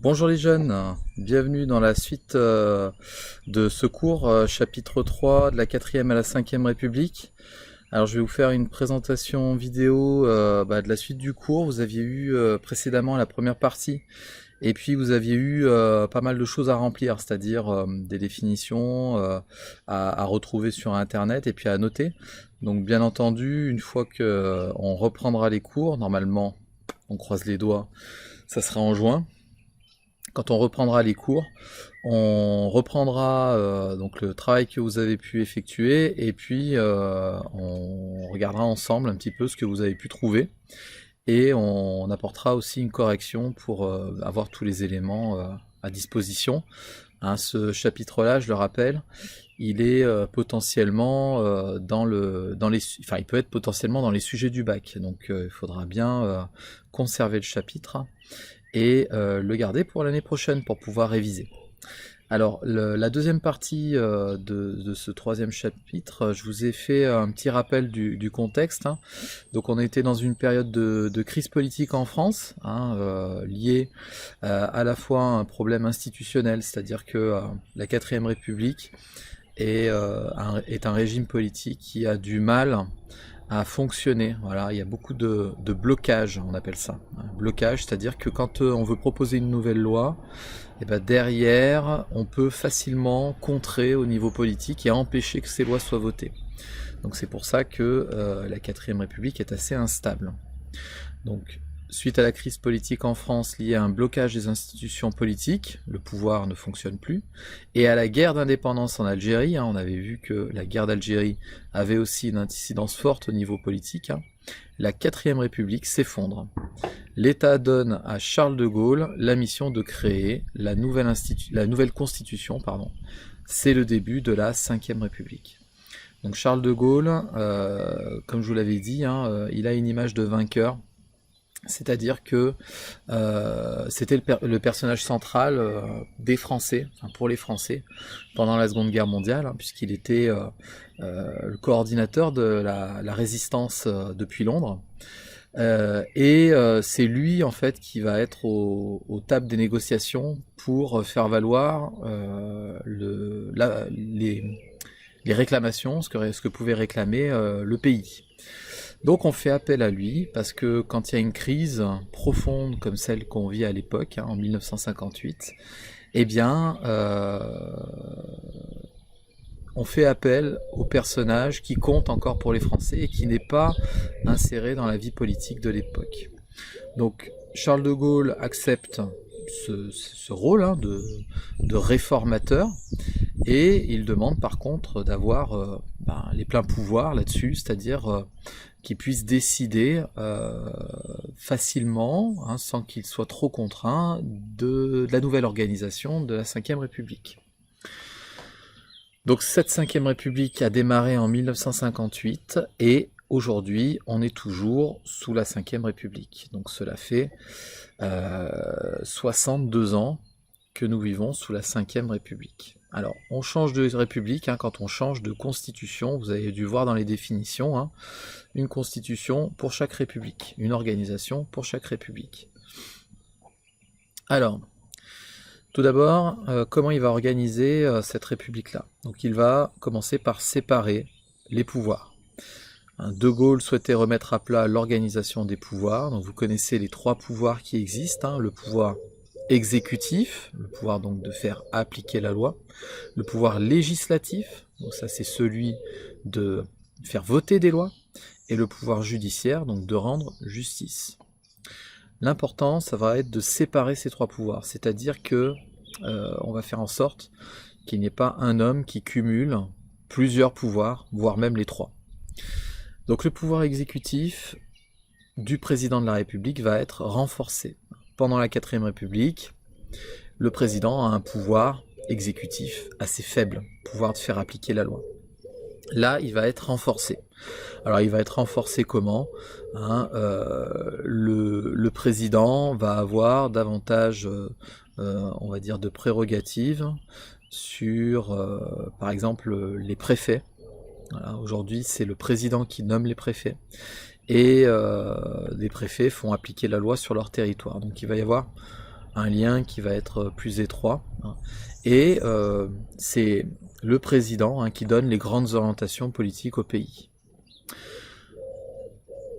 Bonjour les jeunes, bienvenue dans la suite de ce cours, chapitre 3 de la 4e à la 5e République. Alors je vais vous faire une présentation vidéo de la suite du cours. Vous aviez eu précédemment la première partie et puis vous aviez eu pas mal de choses à remplir, c'est-à-dire des définitions à retrouver sur internet et puis à noter. Donc bien entendu, une fois que on reprendra les cours, normalement on croise les doigts, ça sera en juin. Quand on reprendra les cours, on reprendra donc le travail que vous avez pu effectuer et puis on regardera ensemble un petit peu ce que vous avez pu trouver et on apportera aussi une correction pour avoir tous les éléments à disposition. Hein, ce chapitre-là, je le rappelle, il est potentiellement il peut être potentiellement dans les sujets du bac. Donc il faudra bien conserver le chapitre et le garder pour l'année prochaine pour pouvoir réviser. Alors la deuxième partie de ce troisième chapitre, je vous ai fait un petit rappel du contexte. Hein. Donc on était dans une période de crise politique en France, liée à la fois à un problème institutionnel, c'est-à-dire que la 4ème République est un régime politique qui a du mal à fonctionner. Voilà, il y a beaucoup de blocage, on appelle ça. Un blocage, c'est-à-dire que quand on veut proposer une nouvelle loi, et ben derrière, on peut facilement contrer au niveau politique et empêcher que ces lois soient votées. Donc c'est pour ça que la 4ème République est assez instable. Donc, suite à la crise politique en France liée à un blocage des institutions politiques, le pouvoir ne fonctionne plus, et à la guerre d'indépendance en Algérie, on avait vu que la guerre d'Algérie avait aussi une incidence forte au niveau politique, la 4ème République s'effondre. L'État donne à Charles de Gaulle la mission de créer la nouvelle constitution, c'est le début de la 5ème République. Donc Charles de Gaulle, comme je vous l'avais dit, il a une image de vainqueur. C'est-à-dire que c'était le personnage central des Français, pour les Français, pendant la Seconde Guerre mondiale, puisqu'il était le coordinateur de la résistance depuis Londres. C'est lui en fait qui va être aux tables des négociations pour faire valoir les réclamations, ce que pouvait réclamer le pays. Donc on fait appel à lui parce que quand il y a une crise profonde comme celle qu'on vit à l'époque, en 1958, on fait appel au personnage qui compte encore pour les Français et qui n'est pas inséré dans la vie politique de l'époque. Donc Charles de Gaulle accepte ce rôle de réformateur et il demande par contre d'avoir les pleins pouvoirs là-dessus, c'est-à-dire qu'il puisse décider facilement, sans qu'il soit trop contraint, de la nouvelle organisation de la 5ème République. Donc cette 5ème République a démarré en 1958 et aujourd'hui on est toujours sous la 5ème République. Donc cela fait 62 ans que nous vivons sous la 5ème République. Alors, on change de république quand on change de constitution, vous avez dû voir dans les définitions, une constitution pour chaque république, une organisation pour chaque république. Alors, tout d'abord, comment il va organiser cette république-là? Donc il va commencer par séparer les pouvoirs. De Gaulle souhaitait remettre à plat l'organisation des pouvoirs, donc vous connaissez les 3 pouvoirs qui existent, le pouvoir exécutif, le pouvoir donc de faire appliquer la loi, le pouvoir législatif, donc ça c'est celui de faire voter des lois, et le pouvoir judiciaire, donc de rendre justice. L'important, ça va être de séparer ces 3 pouvoirs, c'est-à-dire que on va faire en sorte qu'il n'y ait pas un homme qui cumule plusieurs pouvoirs, voire même les 3. Donc le pouvoir exécutif du président de la République va être renforcé. Pendant la 4ème République, le président a un pouvoir exécutif assez faible, pouvoir de faire appliquer la loi. Là, il va être renforcé. Alors, il va être renforcé comment ? Le président va avoir davantage, on va dire, de prérogatives sur, par exemple, les préfets. Voilà, aujourd'hui, c'est le président qui nomme les préfets. Et les préfets font appliquer la loi sur leur territoire. Donc il va y avoir un lien qui va être plus étroit, hein. Et c'est le président, hein, qui donne les grandes orientations politiques au pays.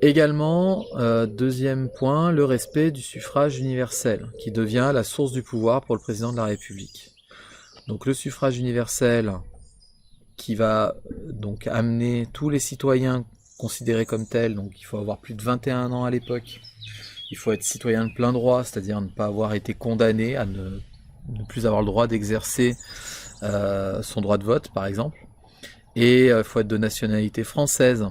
Également, deuxième point, le respect du suffrage universel, qui devient la source du pouvoir pour le président de la République. Donc le suffrage universel qui va donc amener tous les citoyens considérés comme tels, donc il faut avoir plus de 21 ans à l'époque, il faut être citoyen de plein droit, c'est-à-dire ne pas avoir été condamné à ne plus avoir le droit d'exercer son droit de vote par exemple, et il faut être de nationalité française.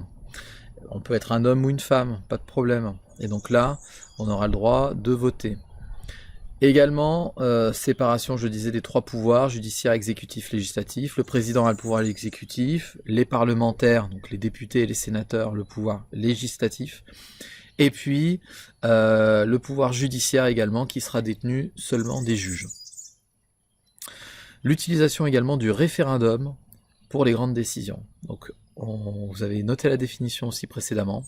On peut être un homme ou une femme, pas de problème. Et donc là, on aura le droit de voter. Également, séparation, je disais, des trois pouvoirs, judiciaire, exécutif, législatif. Le président a le pouvoir exécutif, les parlementaires, donc les députés et les sénateurs, le pouvoir législatif. Et puis, le pouvoir judiciaire également, qui sera détenu seulement des juges. L'utilisation également du référendum pour les grandes décisions. Donc, vous avez noté la définition aussi précédemment.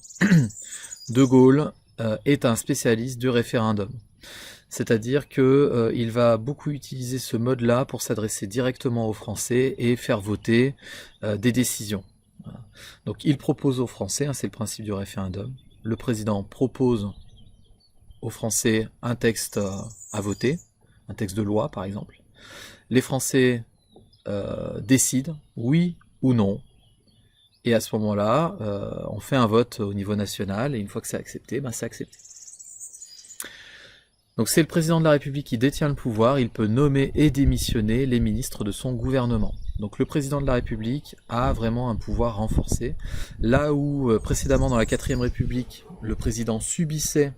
De Gaulle est un spécialiste du référendum. C'est-à-dire qu'il va beaucoup utiliser ce mode-là pour s'adresser directement aux Français et faire voter des décisions. Voilà. Donc il propose aux Français, hein, c'est le principe du référendum, le président propose aux Français un texte à voter, un texte de loi par exemple. Les Français décident oui ou non. Et à ce moment-là, on fait un vote au niveau national, et une fois que c'est accepté, ben c'est accepté. Donc c'est le président de la République qui détient le pouvoir, il peut nommer et démissionner les ministres de son gouvernement. Donc le président de la République a vraiment un pouvoir renforcé. Là où précédemment dans la 4ème République, le président subissait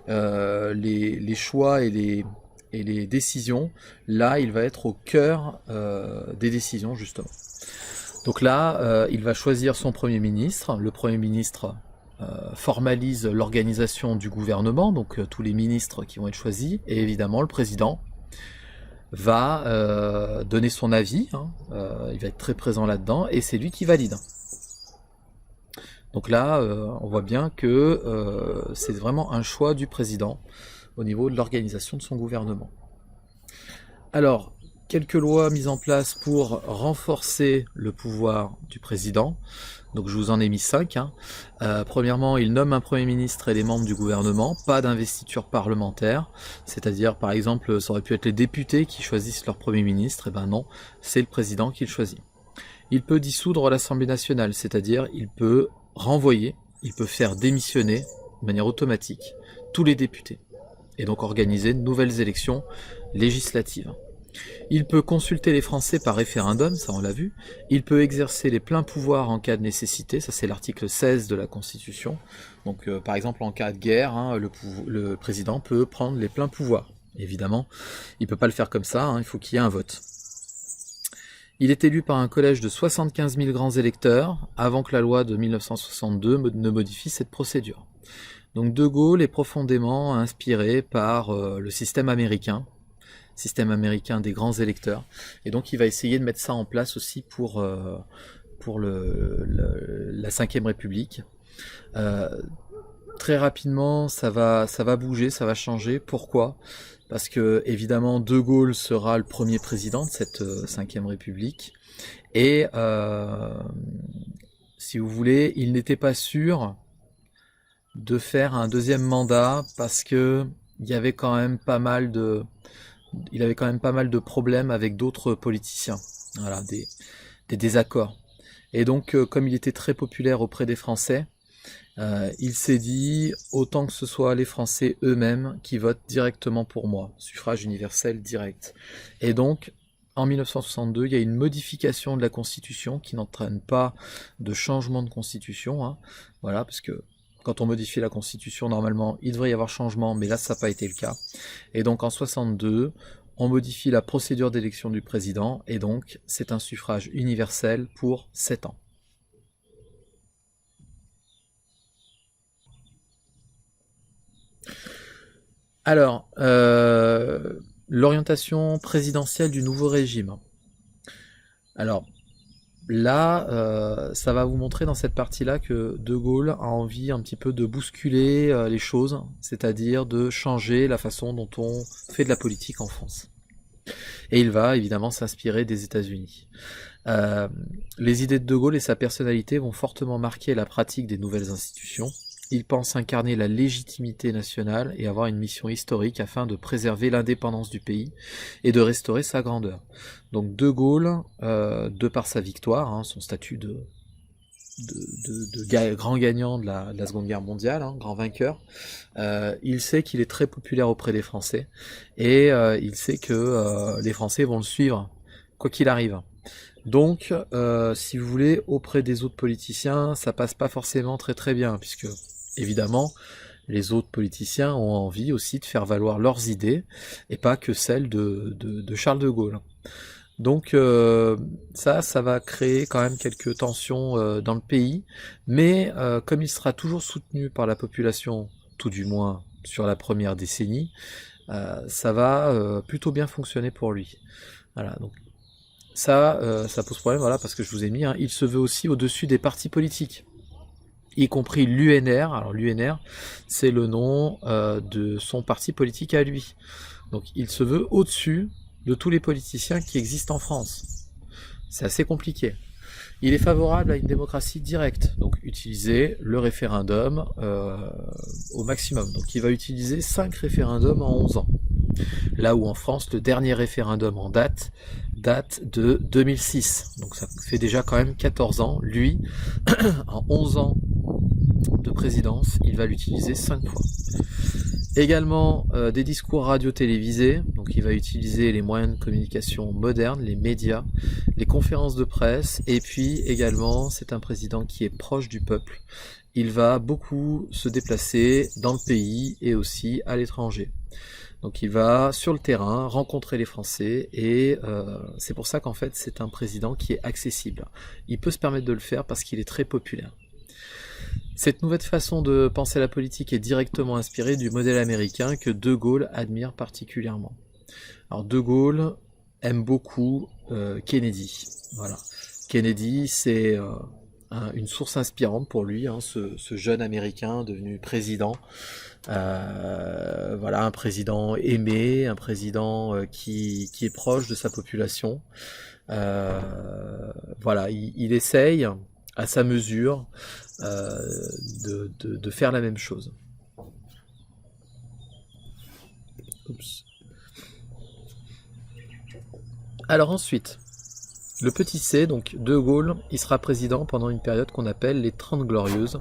les choix et les décisions, là il va être au cœur des décisions justement. Donc là, il va choisir son Premier ministre. Le Premier ministre formalise l'organisation du gouvernement, donc tous les ministres qui vont être choisis, et évidemment le président va donner son avis, hein, il va être très présent là-dedans, et c'est lui qui valide. Donc là, on voit bien que c'est vraiment un choix du président au niveau de l'organisation de son gouvernement. Alors, quelques lois mises en place pour renforcer le pouvoir du président. Donc je vous en ai mis 5. Hein. Premièrement, il nomme un Premier ministre et les membres du gouvernement, pas d'investiture parlementaire, c'est-à-dire par exemple, ça aurait pu être les députés qui choisissent leur Premier ministre, et ben non, c'est le président qui le choisit. Il peut dissoudre l'Assemblée nationale, c'est-à-dire il peut renvoyer, il peut faire démissionner de manière automatique tous les députés, et donc organiser de nouvelles élections législatives. Il peut consulter les Français par référendum, ça on l'a vu. Il peut exercer les pleins pouvoirs en cas de nécessité, ça c'est l'article 16 de la Constitution. Donc par exemple en cas de guerre, hein, le président peut prendre les pleins pouvoirs. Évidemment, il ne peut pas le faire comme ça, hein, il faut qu'il y ait un vote. Il est élu par un collège de 75 000 grands électeurs, avant que la loi de 1962 ne modifie cette procédure. Donc De Gaulle est profondément inspiré par le système américain des grands électeurs, et donc il va essayer de mettre ça en place aussi pour la 5ème République. Très rapidement, ça va bouger, ça va changer. Pourquoi ? Parce que évidemment De Gaulle sera le premier président de cette 5ème République, et si vous voulez, il n'était pas sûr de faire un deuxième mandat parce que il y avait quand même pas mal de problèmes avec d'autres politiciens, voilà, des désaccords. Et donc, comme il était très populaire auprès des Français, il s'est dit, autant que ce soit les Français eux-mêmes qui votent directement pour moi, suffrage universel direct. Et donc, en 1962, il y a une modification de la Constitution qui n'entraîne pas de changement de Constitution, hein, voilà, parce que quand on modifie la Constitution, normalement, il devrait y avoir changement, mais là, ça n'a pas été le cas. Et donc, en 62, on modifie la procédure d'élection du président, et donc, c'est un suffrage universel pour 7 ans. Alors, l'orientation présidentielle du nouveau régime. Alors, Là, ça va vous montrer dans cette partie-là que De Gaulle a envie un petit peu de bousculer les choses, c'est-à-dire de changer la façon dont on fait de la politique en France. Et il va évidemment s'inspirer des États-Unis. Les idées de Gaulle et sa personnalité vont fortement marquer la pratique des nouvelles institutions. Il pense incarner la légitimité nationale et avoir une mission historique afin de préserver l'indépendance du pays et de restaurer sa grandeur. Donc De Gaulle, de par sa victoire, son statut de grand gagnant de la Seconde Guerre mondiale, grand vainqueur, il sait qu'il est très populaire auprès des Français et il sait que les Français vont le suivre, quoi qu'il arrive. Donc, si vous voulez, auprès des autres politiciens, ça passe pas forcément très très bien, puisque, évidemment, les autres politiciens ont envie aussi de faire valoir leurs idées, et pas que celles de Charles de Gaulle. Donc, ça va créer quand même quelques tensions dans le pays, mais comme il sera toujours soutenu par la population, tout du moins sur la première décennie, ça va plutôt bien fonctionner pour lui. Voilà, donc ça pose problème, voilà, parce que je vous ai mis, il se veut aussi au-dessus des partis politiques, y compris l'UNR. Alors l'UNR, c'est le nom de son parti politique à lui. Donc il se veut au-dessus de tous les politiciens qui existent en France. C'est assez compliqué. Il est favorable à une démocratie directe, donc utiliser le référendum au maximum. Donc il va utiliser 5 référendums en 11 ans. Là où en France, le dernier référendum en date de 2006. Donc ça fait déjà quand même 14 ans. Lui, en 11 ans de présidence, il va l'utiliser 5 fois. Également des discours radio-télévisés, donc il va utiliser les moyens de communication modernes, les médias, les conférences de presse, et puis également c'est un président qui est proche du peuple. Il va beaucoup se déplacer dans le pays et aussi à l'étranger. Donc il va sur le terrain rencontrer les Français et c'est pour ça qu'en fait c'est un président qui est accessible. Il peut se permettre de le faire parce qu'il est très populaire. Cette nouvelle façon de penser la politique est directement inspirée du modèle américain que De Gaulle admire particulièrement. Alors De Gaulle aime beaucoup Kennedy. Voilà. Kennedy, c'est une source inspirante pour lui, ce jeune Américain devenu président. Voilà, un président aimé, un président qui est proche de sa population. Voilà, il essaye à sa mesure de faire la même chose. Oups. Alors ensuite, le petit C, donc De Gaulle, il sera président pendant une période qu'on appelle les 30 Glorieuses.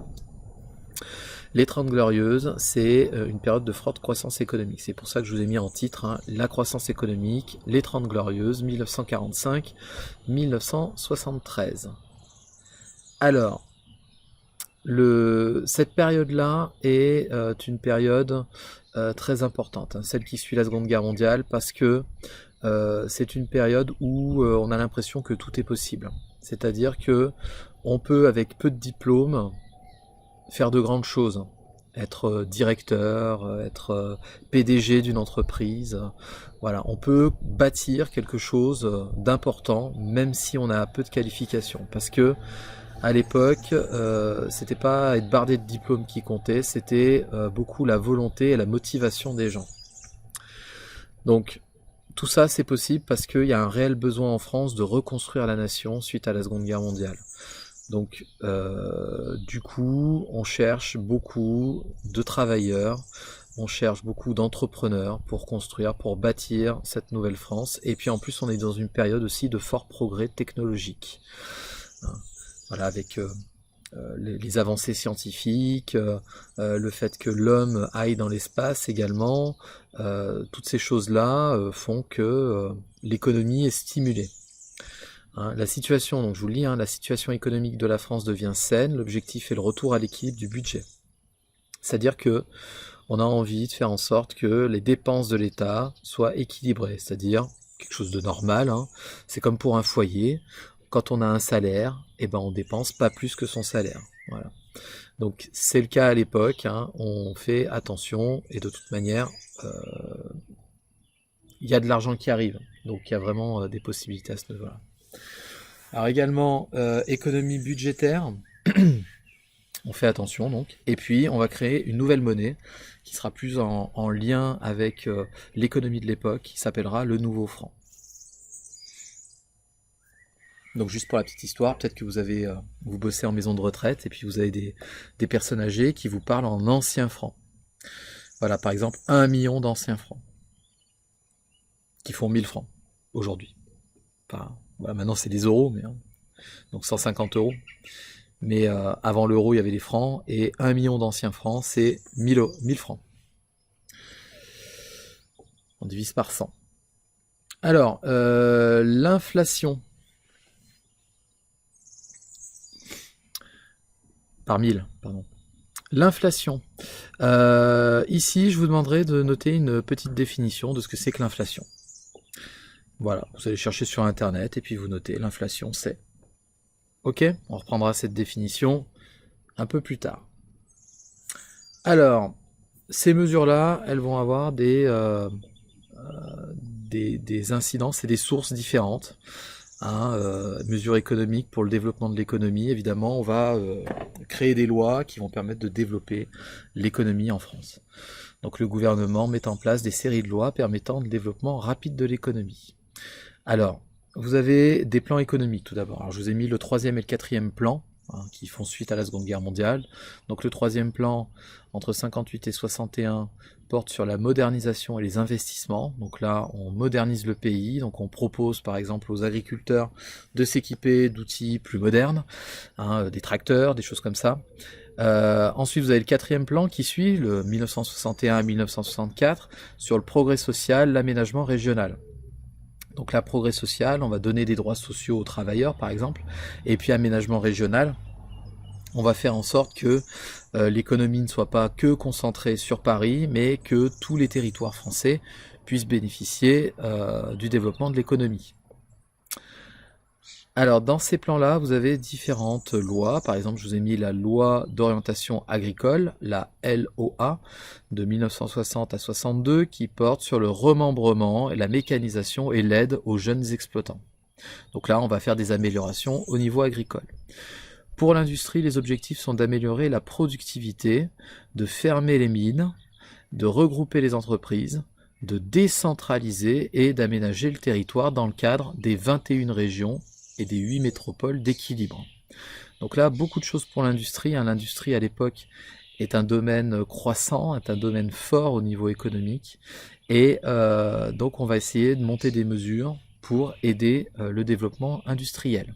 Les 30 Glorieuses, c'est une période de forte croissance économique. C'est pour ça que je vous ai mis en titre la croissance économique, les 30 Glorieuses, 1945-1973. Alors, cette période-là est une période très importante, celle qui suit la Seconde Guerre mondiale, parce que c'est une période où on a l'impression que tout est possible. C'est-à-dire que on peut, avec peu de diplômes, faire de grandes choses. Être directeur, être PDG d'une entreprise. Voilà, on peut bâtir quelque chose d'important, même si on a peu de qualifications. Parce que à l'époque, c'était pas être bardé de diplômes qui comptait, c'était beaucoup la volonté et la motivation des gens. Donc, tout ça, c'est possible parce qu'il y a un réel besoin en France de reconstruire la nation suite à la Seconde Guerre mondiale. Donc, du coup, on cherche beaucoup de travailleurs, on cherche beaucoup d'entrepreneurs pour construire, pour bâtir cette nouvelle France. Et puis en plus, on est dans une période aussi de fort progrès technologique. Voilà, avec les avancées scientifiques, le fait que l'homme aille dans l'espace également, toutes ces choses-là font que l'économie est stimulée. La situation, donc je vous le lis, la situation économique de la France devient saine, l'objectif est le retour à l'équilibre du budget. C'est-à-dire que on a envie de faire en sorte que les dépenses de l'État soient équilibrées, c'est-à-dire quelque chose de normal, c'est comme pour un foyer, quand on a un salaire, on dépense pas plus que son salaire. Voilà. Donc c'est le cas à l'époque, on fait attention, et de toute manière, il y a de l'argent qui arrive, donc il y a vraiment des possibilités à ce niveau-là. Alors également, économie budgétaire, on fait attention donc, et puis on va créer une nouvelle monnaie qui sera plus en lien avec l'économie de l'époque, qui s'appellera le nouveau franc. Donc juste pour la petite histoire, peut-être que vous bossez en maison de retraite et puis vous avez des personnes âgées qui vous parlent en anciens francs. Voilà, par exemple, 1 million d'anciens francs, qui font 1000 francs aujourd'hui. Enfin, voilà, maintenant c'est des euros, mais donc 150 euros. Mais avant l'euro, il y avait les francs, et 1 million d'anciens francs, c'est 1000 francs. On divise par 100. Alors, l'inflation. Par 1000, pardon. L'inflation. Ici, je vous demanderai de noter une petite définition de ce que c'est que l'inflation. Voilà, vous allez chercher sur Internet, et puis vous notez, l'inflation, c'est... Ok, on reprendra cette définition un peu plus tard. Alors, ces mesures-là, elles vont avoir des incidences et des sources différentes. Mesures économiques pour le développement de l'économie, évidemment, on va créer des lois qui vont permettre de développer l'économie en France. Donc le gouvernement met en place des séries de lois permettant le développement rapide de l'économie. Alors, vous avez des plans économiques tout d'abord. Alors je vous ai mis le 3e et le 4e plan, qui font suite à la Seconde Guerre mondiale. Donc le 3e plan, entre 58 et 61, porte sur la modernisation et les investissements. Donc là, on modernise le pays, donc on propose par exemple aux agriculteurs de s'équiper d'outils plus modernes, des tracteurs, des choses comme ça. Ensuite, vous avez le 4e plan qui suit, le 1961 à 1964, sur le progrès social, l'aménagement régional. Donc là, progrès social, on va donner des droits sociaux aux travailleurs, par exemple, et puis aménagement régional, on va faire en sorte que l'économie ne soit pas que concentrée sur Paris, mais que tous les territoires français puissent bénéficier du développement de l'économie. Alors, dans ces plans-là, vous avez différentes lois. Par exemple, je vous ai mis la loi d'orientation agricole, la LOA, de 1960 à 62, qui porte sur le remembrement, la mécanisation et l'aide aux jeunes exploitants. Donc là, on va faire des améliorations au niveau agricole. Pour l'industrie, les objectifs sont d'améliorer la productivité, de fermer les mines, de regrouper les entreprises, de décentraliser et d'aménager le territoire dans le cadre des 21 régions et des 8 métropoles d'équilibre. Donc là, beaucoup de choses pour l'industrie. L'industrie à l'époque est un domaine croissant, est un domaine fort au niveau économique. Et donc on va essayer de monter des mesures pour aider le développement industriel.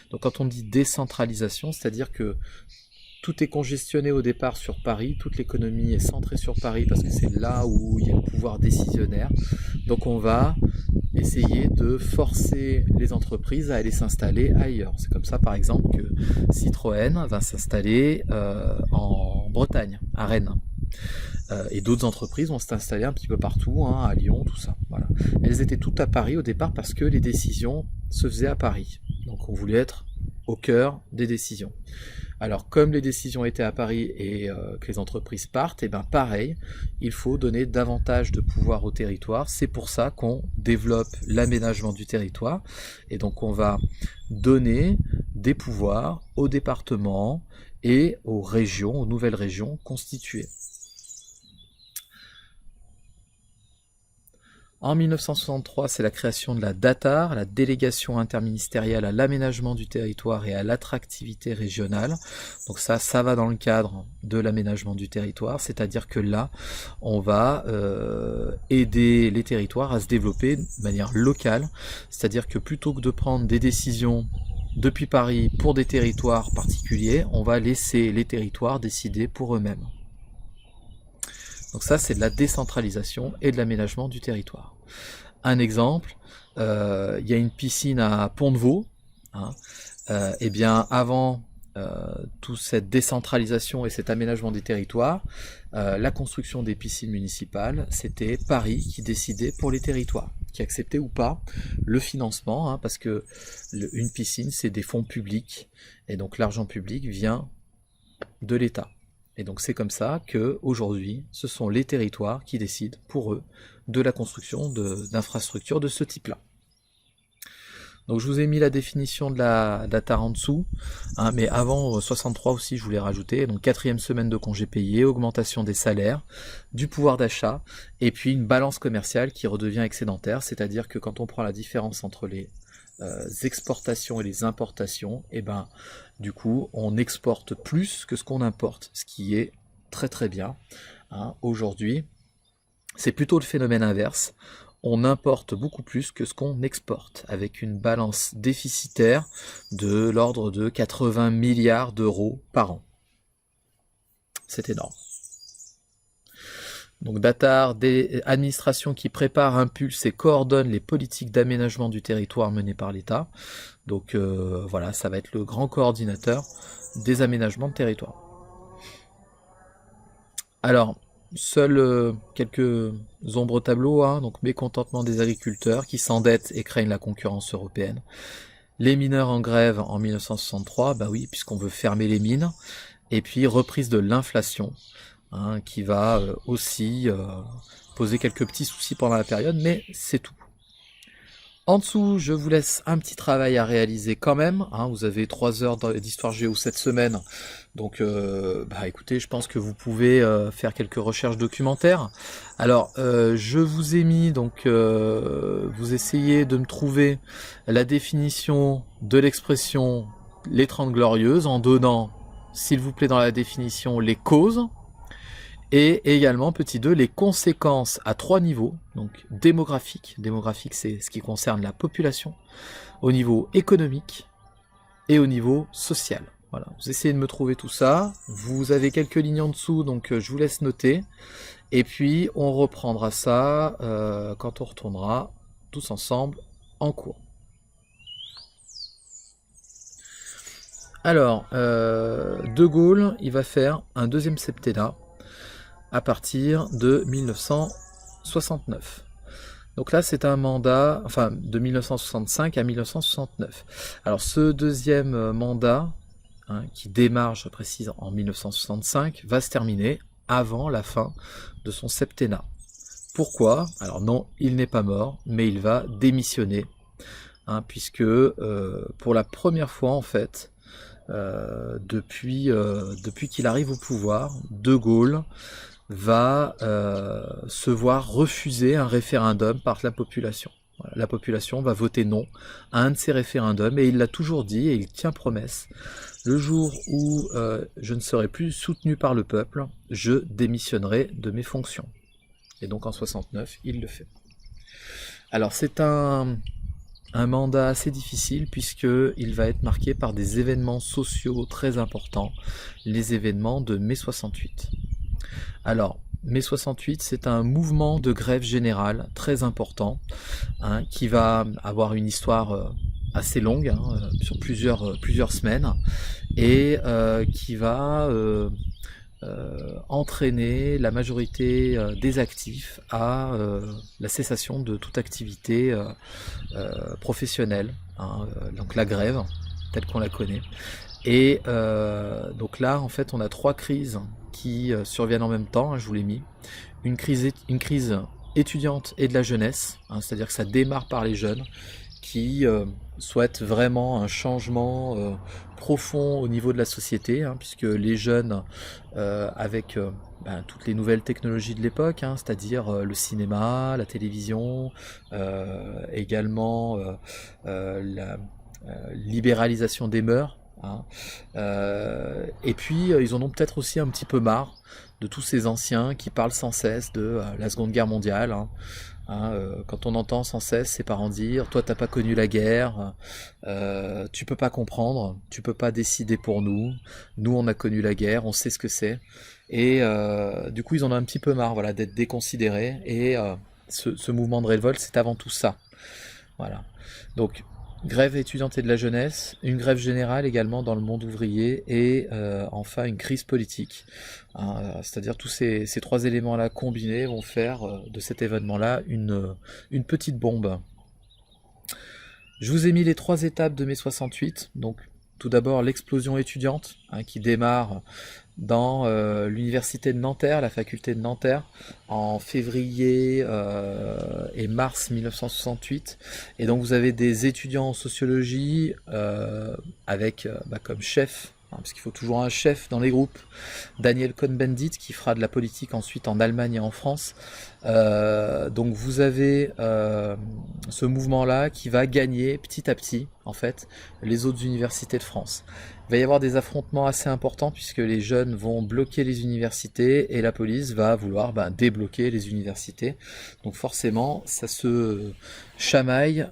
Donc quand on dit décentralisation, c'est-à-dire que tout est congestionné au départ sur Paris, toute l'économie est centrée sur Paris parce que c'est là où il y a le pouvoir décisionnaire. Donc on va essayer de forcer les entreprises à aller s'installer ailleurs. C'est comme ça par exemple que Citroën va s'installer en Bretagne, à Rennes. Et d'autres entreprises vont s'installer un petit peu partout, à Lyon, tout ça. Voilà. Elles étaient toutes à Paris au départ parce que les décisions se faisaient à Paris. Donc on voulait être au cœur des décisions. Alors comme les décisions étaient à Paris et que les entreprises partent, et bien pareil, il faut donner davantage de pouvoir au territoire. C'est pour ça qu'on développe l'aménagement du territoire. Et donc on va donner des pouvoirs aux départements et aux régions, aux nouvelles régions constituées. En 1963, c'est la création de la DATAR, la délégation interministérielle à l'aménagement du territoire et à l'attractivité régionale. Donc ça va dans le cadre de l'aménagement du territoire, c'est-à-dire que là, on va aider les territoires à se développer de manière locale, c'est-à-dire que plutôt que de prendre des décisions depuis Paris pour des territoires particuliers, on va laisser les territoires décider pour eux-mêmes. Donc ça, c'est de la décentralisation et de l'aménagement du territoire. Un exemple, il y a une piscine à Pont-de-Vaux. Eh bien, avant toute cette décentralisation et cet aménagement des territoires, la construction des piscines municipales, c'était Paris qui décidait pour les territoires, qui acceptait ou pas le financement, parce que une piscine, c'est des fonds publics, et donc l'argent public vient de l'État. Et donc c'est comme ça qu'aujourd'hui, ce sont les territoires qui décident pour eux de la construction d'infrastructures de ce type-là. Donc je vous ai mis la définition de la data en dessous, hein, mais avant 63 aussi je voulais rajouter, donc 4e semaine de congés payés, augmentation des salaires, du pouvoir d'achat, et puis une balance commerciale qui redevient excédentaire, c'est-à-dire que quand on prend la différence entre les exportations et les importations, et ben du coup on exporte plus que ce qu'on importe, ce qui est très très bien. Hein. Aujourd'hui, c'est plutôt le phénomène inverse. On importe beaucoup plus que ce qu'on exporte, avec une balance déficitaire de l'ordre de 80 milliards d'euros par an. C'est énorme. Donc Datar, des administrations qui préparent, impulsent et coordonnent les politiques d'aménagement du territoire menées par l'État. Donc voilà, ça va être le grand coordinateur des aménagements de territoire. Alors, seuls quelques ombres au tableau, hein, donc mécontentement des agriculteurs qui s'endettent et craignent la concurrence européenne. Les mineurs en grève en 1963, bah oui, puisqu'on veut fermer les mines. Et puis reprise de l'inflation, hein, qui va aussi poser quelques petits soucis pendant la période, mais c'est tout. En dessous, je vous laisse un petit travail à réaliser quand même. Hein, vous avez 3 heures d'histoire géo cette semaine. Donc, bah écoutez, je pense que vous pouvez faire quelques recherches documentaires. Alors, je vous ai mis, donc, vous essayez de me trouver la définition de l'expression les 30 glorieuses en donnant, s'il vous plaît, dans la définition, les causes. Et également, petit 2, les conséquences à 3 niveaux, donc démographique. Démographique, c'est ce qui concerne la population, au niveau économique et au niveau social. Voilà, vous essayez de me trouver tout ça. Vous avez quelques lignes en dessous, donc je vous laisse noter. Et puis, on reprendra ça quand on retournera tous ensemble en cours. Alors, De Gaulle, il va faire un deuxième septennat à partir de 1969. Donc là, c'est un mandat, enfin, de 1965 à 1969. Alors, ce deuxième mandat, hein, qui démarre, je précise, en 1965, va se terminer avant la fin de son septennat. Pourquoi? Alors non, il n'est pas mort, mais il va démissionner, hein, puisque pour la première fois, en fait, depuis qu'il arrive au pouvoir, De Gaulle va se voir refuser un référendum par la population. Voilà, la population va voter non à un de ces référendums, et il l'a toujours dit, et il tient promesse. Le jour où je ne serai plus soutenu par le peuple, je démissionnerai de mes fonctions. Et donc en 69, il le fait. Alors c'est un mandat assez difficile, puisqu'il va être marqué par des événements sociaux très importants, les événements de mai 68. Alors, mai 68, c'est un mouvement de grève générale très important, hein, qui va avoir une histoire assez longue, hein, sur plusieurs semaines, et qui va entraîner la majorité des actifs à la cessation de toute activité professionnelle, hein, donc la grève, telle qu'on la connaît. Et donc là, en fait, on a 3 crises qui surviennent en même temps, hein, je vous l'ai mis. Une crise étudiante et de la jeunesse, hein, c'est-à-dire que ça démarre par les jeunes qui souhaitent vraiment un changement profond au niveau de la société, hein, puisque les jeunes, avec toutes les nouvelles technologies de l'époque, hein, c'est-à-dire le cinéma, la télévision, également la libéralisation des mœurs, hein, et puis ils en ont peut-être aussi un petit peu marre de tous ces anciens qui parlent sans cesse de la Seconde Guerre mondiale, hein. Quand on entend sans cesse ses parents dire « toi t'as pas connu la guerre, tu peux pas comprendre, tu peux pas décider pour nous, nous on a connu la guerre, on sait ce que c'est », et du coup ils en ont un petit peu marre, voilà, d'être déconsidérés, et ce mouvement de révolte, c'est avant tout ça. Voilà. Donc grève étudiante et de la jeunesse, une grève générale également dans le monde ouvrier, et enfin une crise politique. Hein, c'est-à-dire tous ces 3 éléments-là combinés vont faire de cet événement-là une petite bombe. Je vous ai mis les 3 étapes de mai 68. Donc tout d'abord l'explosion étudiante, hein, qui démarre dans l'université de Nanterre, la faculté de Nanterre, en février et mars 1968. Et donc vous avez des étudiants en sociologie avec comme chef, parce qu'il faut toujours un chef dans les groupes, Daniel Cohn-Bendit, qui fera de la politique ensuite en Allemagne et en France. Donc vous avez ce mouvement-là qui va gagner petit à petit, en fait, les autres universités de France. Il va y avoir des affrontements assez importants puisque les jeunes vont bloquer les universités et la police va vouloir débloquer les universités. Donc forcément, ça se chamaille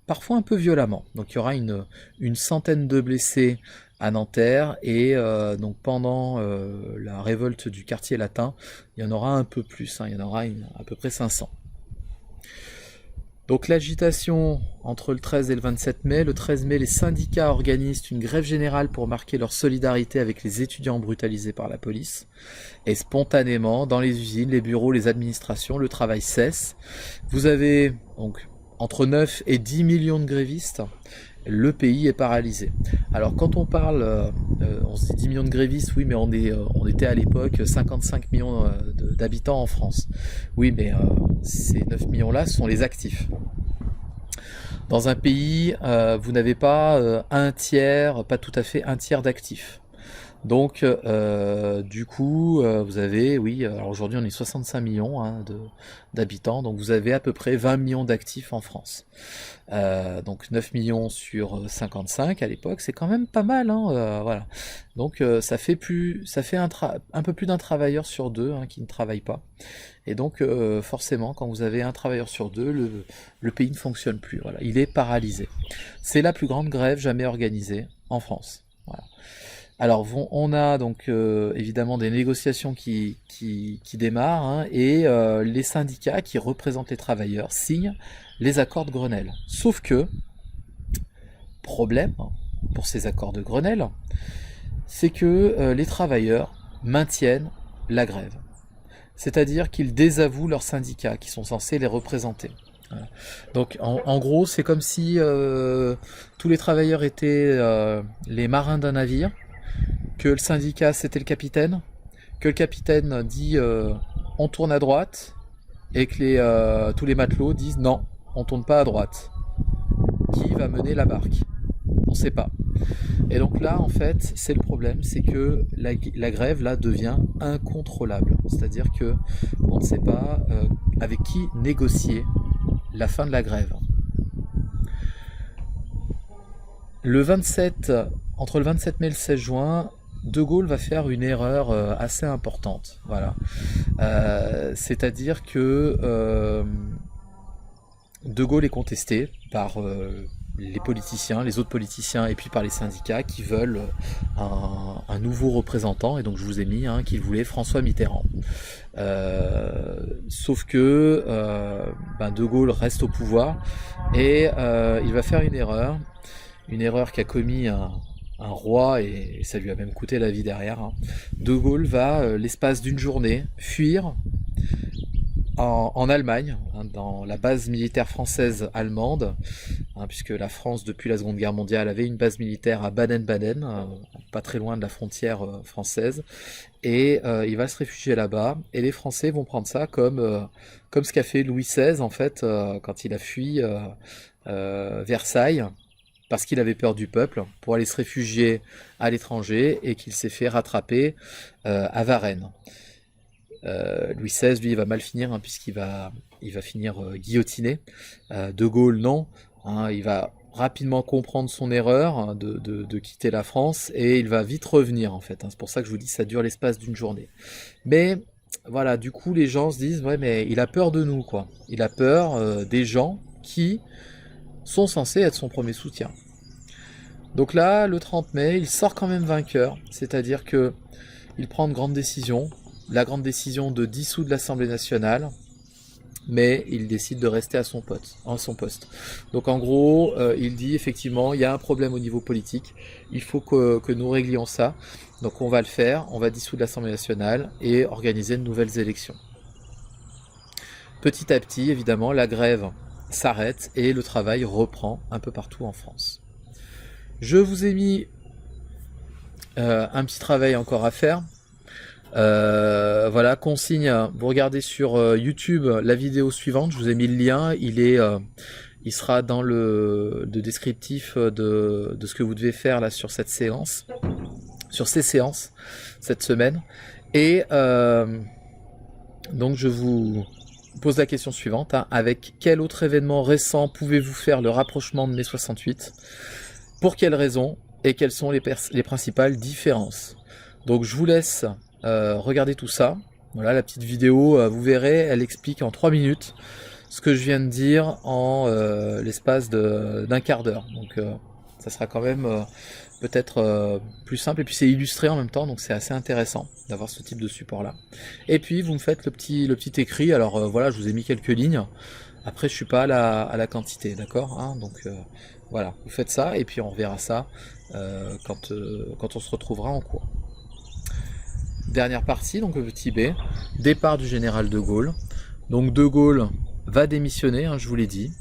parfois un peu violemment. Donc il y aura une centaine de blessés à Nanterre et donc pendant la révolte du quartier latin, il y en aura un peu plus, il y en aura à peu près 500. Donc l'agitation entre le 13 et le 27 mai. Le 13 mai, les syndicats organisent une grève générale pour marquer leur solidarité avec les étudiants brutalisés par la police. Et spontanément, dans les usines, les bureaux, les administrations, le travail cesse. Vous avez donc entre 9 et 10 millions de grévistes. Le pays est paralysé. Alors quand on parle, on se dit 10 millions de grévistes, oui mais on était à l'époque 55 millions d'habitants en France. Oui mais ces 9 millions-là sont les actifs. Dans un pays, vous n'avez pas un tiers, pas tout à fait un tiers d'actifs. Donc du coup, vous avez, oui, alors aujourd'hui on est 65 millions d'habitants, donc vous avez à peu près 20 millions d'actifs en France. Donc 9 millions sur 55 à l'époque, c'est quand même pas mal, voilà. Donc ça fait un peu plus d'un travailleur sur deux qui ne travaille pas. Et donc forcément, quand vous avez un travailleur sur deux, le pays ne fonctionne plus. Voilà, il est paralysé. C'est la plus grande grève jamais organisée en France. Voilà. Alors on a donc évidemment des négociations qui démarrent et les syndicats qui représentent les travailleurs signent les accords de Grenelle. Sauf que, problème pour ces accords de Grenelle, c'est que les travailleurs maintiennent la grève. C'est-à-dire qu'ils désavouent leurs syndicats qui sont censés les représenter. Voilà. Donc en gros c'est comme si tous les travailleurs étaient les marins d'un navire, que le syndicat c'était le capitaine, que le capitaine dit on tourne à droite, et que tous les matelots disent non, on tourne pas à droite. Qui va mener la barque? On ne sait pas. Et donc là en fait c'est le problème, c'est que la grève là devient incontrôlable. C'est-à-dire que on ne sait pas avec qui négocier la fin de la grève. Entre le 27 mai et le 16 juin, De Gaulle va faire une erreur assez importante. Voilà. C'est-à-dire que De Gaulle est contesté par les politiciens, les autres politiciens et puis par les syndicats qui veulent un nouveau représentant, et donc je vous ai mis qu'il voulait François Mitterrand. Sauf que De Gaulle reste au pouvoir et il va faire une erreur qu'a commis un roi, et ça lui a même coûté la vie derrière. De Gaulle va, l'espace d'une journée, fuir en Allemagne, dans la base militaire française allemande, puisque la France, depuis la Seconde Guerre mondiale, avait une base militaire à Baden-Baden, pas très loin de la frontière française, et il va se réfugier là-bas, et les Français vont prendre ça comme ce qu'a fait Louis XVI, en fait, quand il a fui Versailles, parce qu'il avait peur du peuple, pour aller se réfugier à l'étranger, et qu'il s'est fait rattraper à Varennes. Louis XVI, lui, il va mal finir, puisqu'il va finir guillotiné. De Gaulle, non. Il va rapidement comprendre son erreur de quitter la France, et il va vite revenir, en fait. C'est pour ça que je vous dis, ça dure l'espace d'une journée. Mais voilà, du coup, les gens se disent, ouais, mais il a peur de nous, quoi. Il a peur des gens qui sont censés être son premier soutien. Donc là, le 30 mai, il sort quand même vainqueur, c'est-à-dire que il prend une grande décision, la grande décision de dissoudre l'Assemblée nationale, mais il décide de rester à son poste. Donc en gros, il dit effectivement, il y a un problème au niveau politique, il faut que nous réglions ça, donc on va le faire, on va dissoudre l'Assemblée nationale et organiser de nouvelles élections. Petit à petit, évidemment, la grève s'arrête et le travail reprend un peu partout en France. Je vous ai mis un petit travail encore à faire. Voilà, consigne, vous regardez sur YouTube la vidéo suivante, je vous ai mis le lien, il sera dans le descriptif de ce que vous devez faire là sur cette séance, sur ces séances cette semaine. Et donc je vous pose la question suivante, hein. Avec quel autre événement récent pouvez-vous faire le rapprochement de mai 68? Pour quelles raisons? Et quelles sont les principales différences? Donc je vous laisse regarder tout ça. Voilà la petite vidéo, vous verrez, elle explique en 3 minutes ce que je viens de dire en l'espace d'un quart d'heure. Donc ça sera quand même peut-être plus simple, et puis c'est illustré en même temps, donc c'est assez intéressant d'avoir ce type de support là. Et puis vous me faites le petit écrit. Alors voilà, je vous ai mis quelques lignes, après je suis pas à la quantité, d'accord, hein, donc voilà, vous faites ça et puis on reverra ça quand on se retrouvera en cours. Dernière partie, donc le petit B, départ du général de Gaulle. Donc de Gaulle va démissionner, hein, je vous l'ai dit.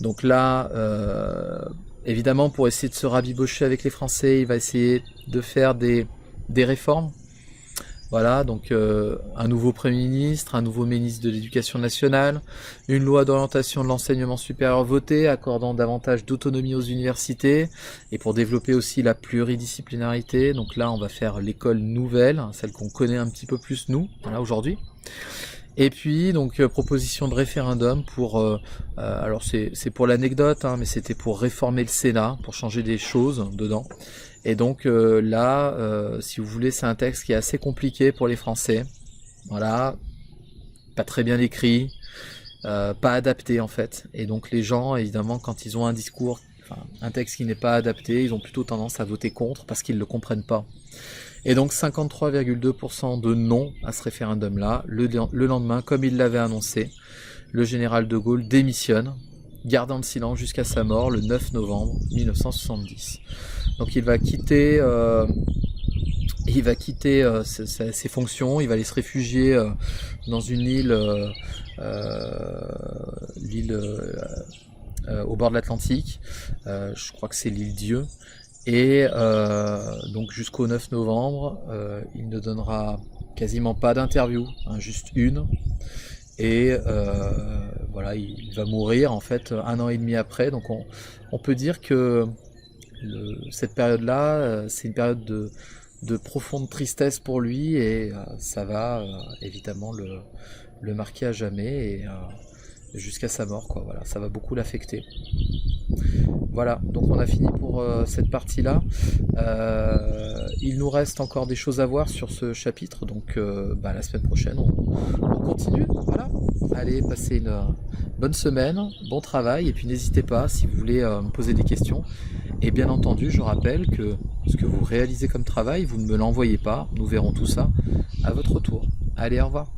Donc là, évidemment, pour essayer de se rabibocher avec les Français, il va essayer de faire des réformes. Voilà, donc un nouveau Premier ministre, un nouveau ministre de l'Éducation nationale, une loi d'orientation de l'enseignement supérieur votée, accordant davantage d'autonomie aux universités, et pour développer aussi la pluridisciplinarité. Donc là, on va faire l'école nouvelle, celle qu'on connaît un petit peu plus nous, voilà, aujourd'hui. Et puis donc proposition de référendum pour, alors c'est pour l'anecdote, hein, mais c'était pour réformer le Sénat, pour changer des choses dedans. Et donc là, si vous voulez, c'est un texte qui est assez compliqué pour les Français. Voilà, pas très bien écrit, pas adapté en fait. Et donc les gens, évidemment, quand ils ont un discours, enfin, un texte qui n'est pas adapté, ils ont plutôt tendance à voter contre parce qu'ils ne le comprennent pas. Et donc 53,2% de non à ce référendum-là. Le lendemain, comme il l'avait annoncé, le général de Gaulle démissionne, gardant le silence jusqu'à sa mort le 9 novembre 1970. Donc il va quitter ses fonctions, il va aller se réfugier dans une île, au bord de l'Atlantique. Je crois que c'est l'île Dieu. Et donc jusqu'au 9 novembre, il ne donnera quasiment pas d'interview, hein, juste une. Et voilà, il va mourir en fait 1 an et demi après. Donc on peut dire que cette période-là, c'est une période de profonde tristesse pour lui, et ça va évidemment le marquer à jamais, et jusqu'à sa mort, quoi. Voilà, ça va beaucoup l'affecter. Voilà, donc on a fini pour cette partie-là. Il nous reste encore des choses à voir sur ce chapitre, donc la semaine prochaine on continue. Voilà, allez, passez une bonne semaine, bon travail, et puis n'hésitez pas si vous voulez me poser des questions. Et bien entendu, je rappelle que ce que vous réalisez comme travail, vous ne me l'envoyez pas, nous verrons tout ça à votre tour. Allez, au revoir.